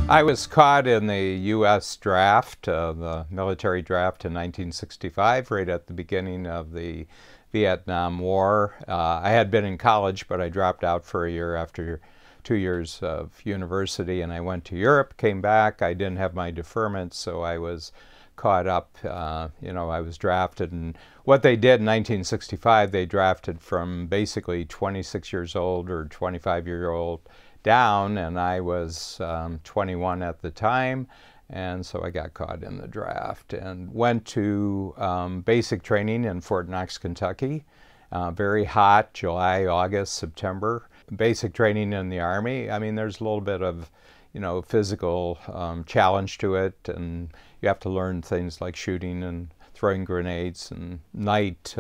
I was caught in the U.S. draft, the military draft in 1965, right at the beginning of the Vietnam War. I had been in college, but I dropped out for a year after 2 years of university, and I went to Europe, came back. I didn't have my deferment, so I was caught up. I was drafted, and what they did in 1965, they drafted from basically 26 years old or 25-year-old down, and I was 21 at the time, and so I got caught in the draft and went to basic training in Fort Knox, Kentucky. Very hot, July, August, September. Basic training in the Army. I mean, there's a little bit of, physical challenge to it, and you have to learn things like shooting and throwing grenades, and night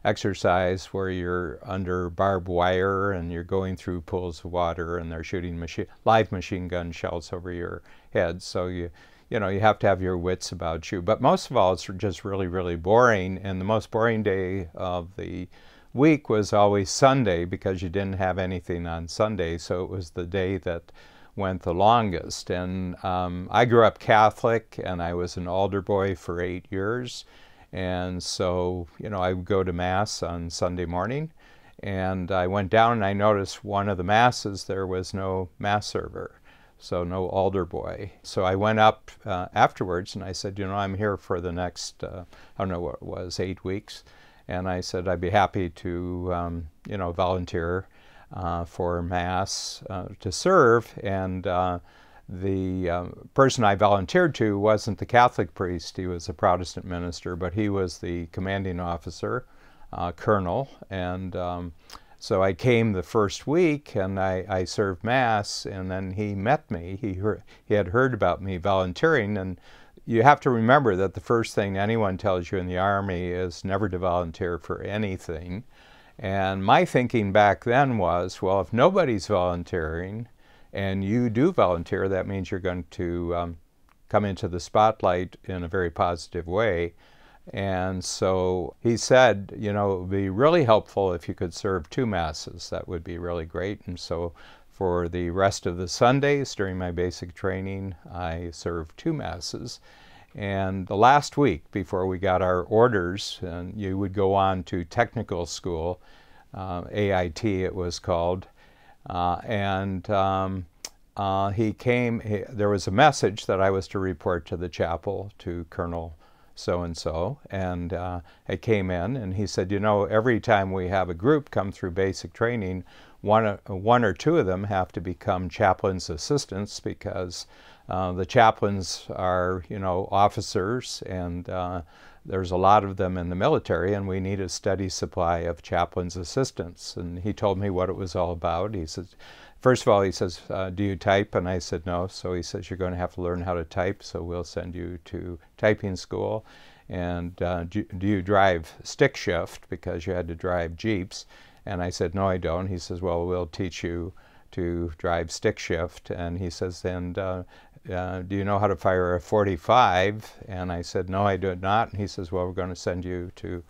exercise where you're under barbed wire and you're going through pools of water and they're shooting live machine gun shells over your head. So you have to have your wits about you. But most of all, it's just really, really boring. And the most boring day of the week was always Sunday, because you didn't have anything on Sunday. So it was the day that went the longest. And I grew up Catholic, and I was an altar boy for 8 years. And so, I would go to Mass on Sunday morning, and I went down and I noticed one of the Masses, there was no Mass server, so no altar boy. So I went up afterwards and I said, I'm here for the next, I don't know what it was, 8 weeks. And I said, I'd be happy to, volunteer for Mass to serve. And the person I volunteered to wasn't the Catholic priest. He was a Protestant minister, but he was the commanding officer, colonel. And so I came the first week, and I served Mass, and then he met me. He had heard about me volunteering, and you have to remember that the first thing anyone tells you in the Army is never to volunteer for anything. And my thinking back then was, well, if nobody's volunteering, and you do volunteer, that means you're going to come into the spotlight in a very positive way. And so he said, it would be really helpful if you could serve 2 Masses. That would be really great. And so for the rest of the Sundays during my basic training, I served 2 Masses. And the last week before we got our orders, and you would go on to technical school, AIT it was called, he came, there was a message that I was to report to the chapel to Colonel so-and-so, and I came in, and he said, every time we have a group come through basic training, one or two of them have to become chaplain's assistants, because the chaplains are, officers, and there's a lot of them in the military, and we need a steady supply of chaplain's assistants. And he told me what it was all about. He says, first of all, he says, do you type? And I said, no. So he says, you're going to have to learn how to type, so we'll send you to typing school. And do you drive stick shift? Because you had to drive Jeeps. And I said, no, I don't. He says, well, we'll teach you to drive stick shift. And he says, and do you know how to fire a .45? And I said, no, I do not. And he says, well, we're going to send you to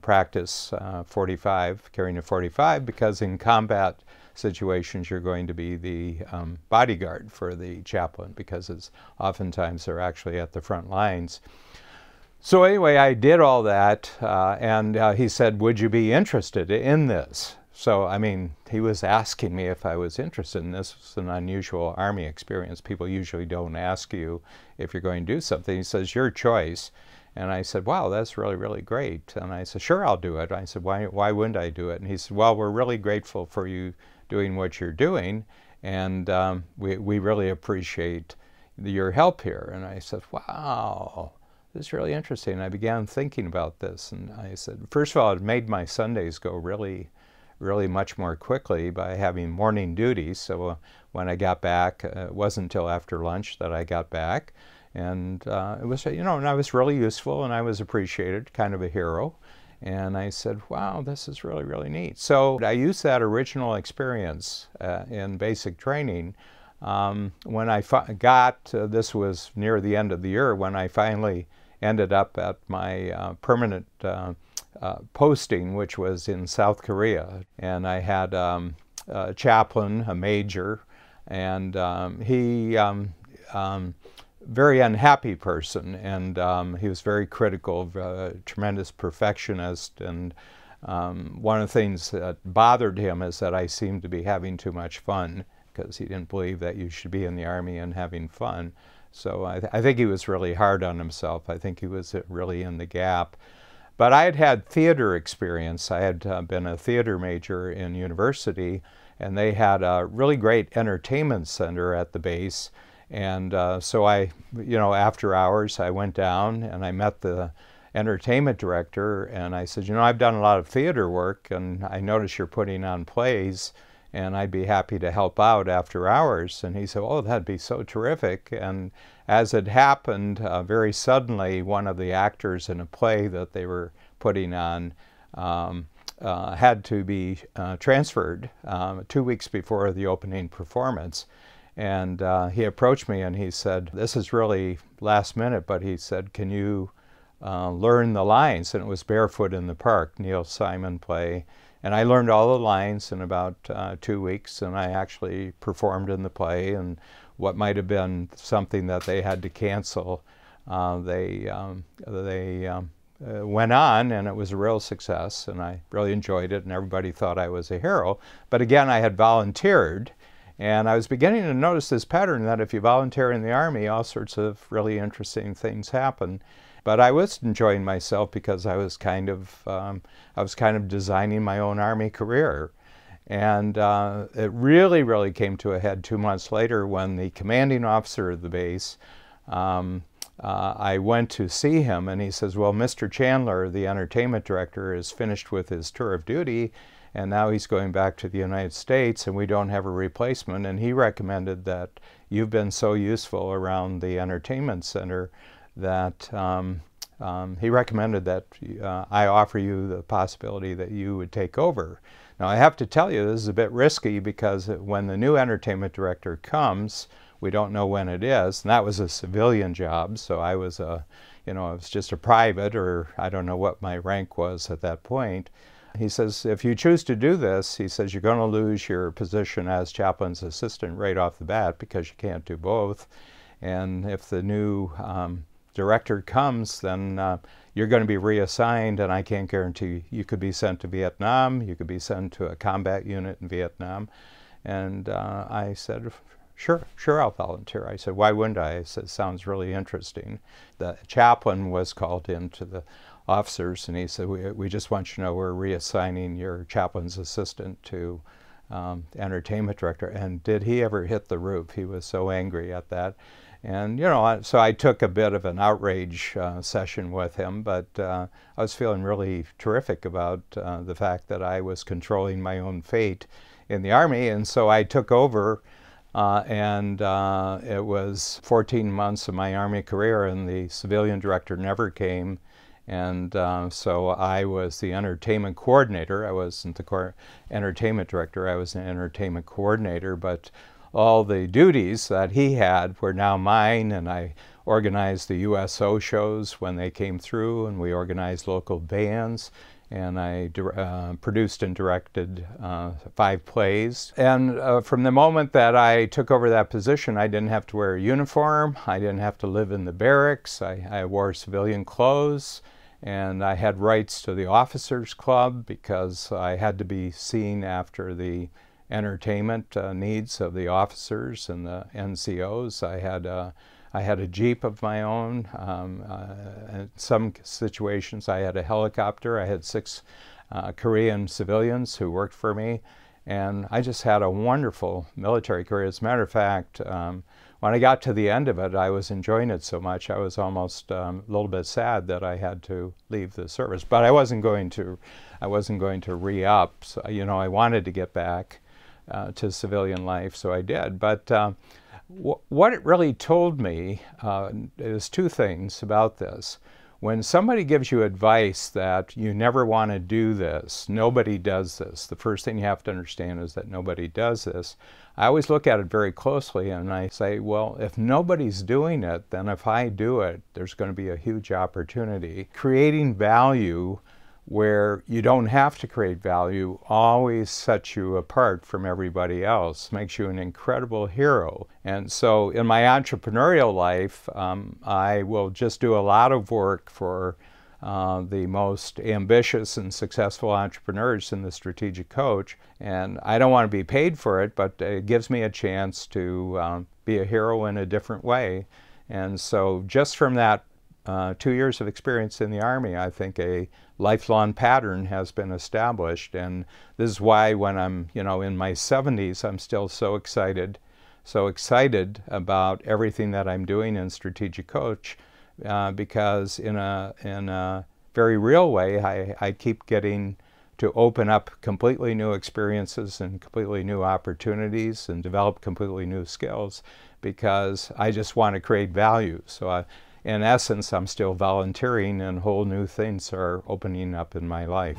practice .45, carrying a .45, because in combat situations you're going to be the bodyguard for the chaplain, because it's oftentimes they're actually at the front lines. So anyway, I did all that, and he said, would you be interested in this? So, I mean, he was asking me if I was interested in this. It's an unusual Army experience. People usually don't ask you if you're going to do something. He says, your choice. And I said, wow, that's really, really great. And I said, sure, I'll do it. I said, why wouldn't I do it? And he said, well, we're really grateful for you doing what you're doing, and we really appreciate your help here. And I said, wow, this is really interesting. And I began thinking about this, and I said, first of all, it made my Sundays go really much more quickly by having morning duties. So when I got back, it wasn't until after lunch that I got back. And it was, and I was really useful, and I was appreciated, kind of a hero. And I said, wow, this is really, really neat. So I used that original experience in basic training. When I this was near the end of the year, when I finally ended up at my permanent posting, which was in South Korea. And I had a chaplain, a major, And very unhappy person, and he was very critical, of a tremendous perfectionist, and one of the things that bothered him is that I seemed to be having too much fun, because he didn't believe that you should be in the Army and having fun. So I think he was really hard on himself. I think he was really in the gap. But I had had theater experience. I had been a theater major in university, and they had a really great entertainment center at the base. And so after hours, I went down and I met the entertainment director, and I said, I've done a lot of theater work, and I notice you're putting on plays, and I'd be happy to help out after hours. And he said, oh, that'd be so terrific. And as it happened, very suddenly, one of the actors in a play that they were putting on had to be transferred 2 weeks before the opening performance. And he approached me and he said, this is really last minute, but he said, can you learn the lines? And it was Barefoot in the Park, Neil Simon play. And I learned all the lines in about 2 weeks, and I actually performed in the play. And what might have been something that they had to cancel, they went on, and it was a real success, and I really enjoyed it, and everybody thought I was a hero. But again, I had volunteered, and I was beginning to notice this pattern that if you volunteer in the Army, all sorts of really interesting things happen. But I was enjoying myself because I was kind of designing my own Army career. And it really came to a head 2 months later when the commanding officer of the base, I went to see him, and he says, well, Mr. Chandler, the entertainment director, is finished with his tour of duty, and now he's going back to the United States, and we don't have a replacement. And he recommended that you've been so useful around the entertainment center that he recommended that I offer you the possibility that you would take over. Now, I have to tell you, this is a bit risky, because when the new entertainment director comes, we don't know when it is, and that was a civilian job, so I was I was just a private, or I don't know what my rank was at that point. He says, if you choose to do this, he says, you're going to lose your position as chaplain's assistant right off the bat, because you can't do both. And if the new director comes, then you're going to be reassigned, and I can't guarantee you could be sent to Vietnam, you could be sent to a combat unit in Vietnam. And I said, sure, I'll volunteer. I said, why wouldn't I? I said, sounds really interesting. The chaplain was called in to the officers, and he said, we just want you to know we're reassigning your chaplain's assistant to entertainment director. And did he ever hit the roof? He was so angry at that. And, so I took a bit of an outrage session with him, but I was feeling really terrific about the fact that I was controlling my own fate in the Army. And so I took over, and it was 14 months of my Army career, and the civilian director never came. And so I was the entertainment coordinator. I wasn't the entertainment director, I was an entertainment coordinator, but all the duties that he had were now mine, and I organized the USO shows when they came through, and we organized local bands, and I produced and directed 5 plays. And from the moment that I took over that position, I didn't have to wear a uniform, I didn't have to live in the barracks, I wore civilian clothes, and I had rights to the officers' club because I had to be seen after the entertainment needs of the officers and the NCOs. I had a Jeep of my own. In some situations I had a helicopter. I had 6 Korean civilians who worked for me, and I just had a wonderful military career. As a matter of fact, when I got to the end of it, I was enjoying it so much I was almost a little bit sad that I had to leave the service. But I wasn't going to re-up. So, I wanted to get back to civilian life, so I did. But what it really told me is 2 things about this. When somebody gives you advice that you never want to do this, nobody does this, the first thing you have to understand is that nobody does this. I always look at it very closely, and I say, well, if nobody's doing it, then if I do it, there's going to be a huge opportunity. Creating value where you don't have to create value always sets you apart from everybody else, makes you an incredible hero. And so in my entrepreneurial life, I will just do a lot of work for the most ambitious and successful entrepreneurs in the Strategic Coach. And I don't want to be paid for it, but it gives me a chance to be a hero in a different way. And so just from that 2 years of experience in the Army, I think a lifelong pattern has been established. And this is why when I'm, in my 70s, I'm still so excited about everything that I'm doing in Strategic Coach, because in a very real way, I keep getting to open up completely new experiences and completely new opportunities and develop completely new skills, because I just want to create value. So in essence, I'm still volunteering and whole new things are opening up in my life.